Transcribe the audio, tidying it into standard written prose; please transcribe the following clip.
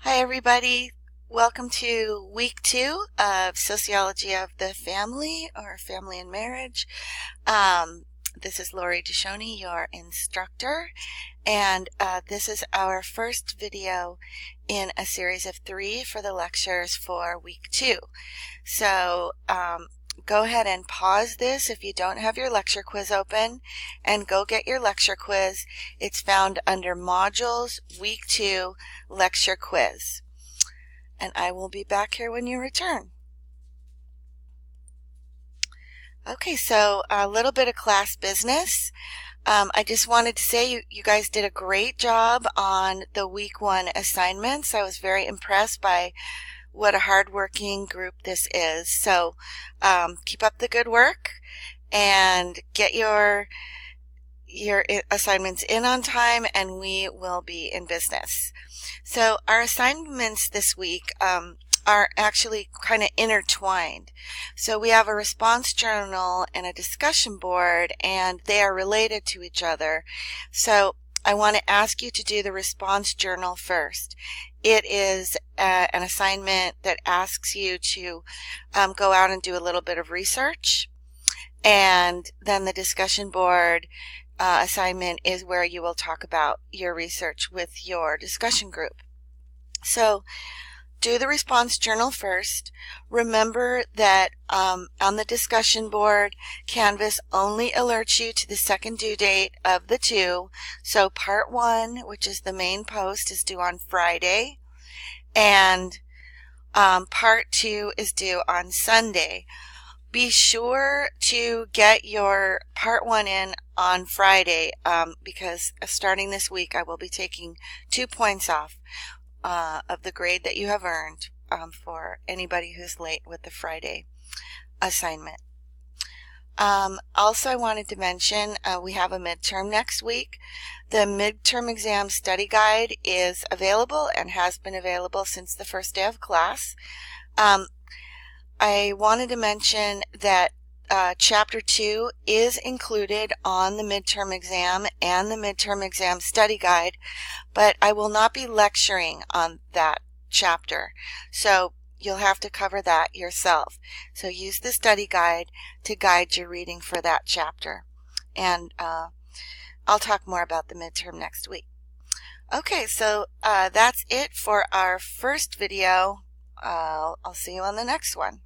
Hi everybody, welcome to week 2 of Sociology of the Family or Family and Marriage. This is Lori DeShoney, your instructor, and this is our first video in a series of 3 for the lectures for week 2. So go ahead and pause this if you don't have your lecture quiz open and go get your lecture quiz. It's found under Modules Week 2 Lecture Quiz. And I will be back here when you return. Okay, so a little bit of class business. I just wanted to say you guys did a great job on the week 1 assignments. I was very impressed by what a hardworking group this is. So keep up the good work and get your assignments in on time, and we will be in business. So our assignments this week are actually kind of intertwined. So we have a response journal and a discussion board, and they are related to each other. So I want to ask you to do the response journal first. It is an assignment that asks you to go out and do a little bit of research, and then the discussion board assignment is where you will talk about your research with your discussion group. So do the response journal first. Remember that on the discussion board, Canvas only alerts you to the second due date of the 2. So part 1, which is the main post, is due on Friday, and part 2 is due on Sunday. Be sure to get your part 1 in on Friday because starting this week I will be taking 2 points off of the grade that you have earned for anybody who's late with the Friday assignment. Also, I wanted to mention we have a midterm next week. The midterm exam study guide is available and has been available since the first day of class. I wanted to mention that Chapter 2 is included on the midterm exam and the midterm exam study guide, but I will not be lecturing on that chapter. So you'll have to cover that yourself. So use the study guide to guide your reading for that chapter. And I'll talk more about the midterm next week. Okay, so that's it for our first video. I'll see you on the next one.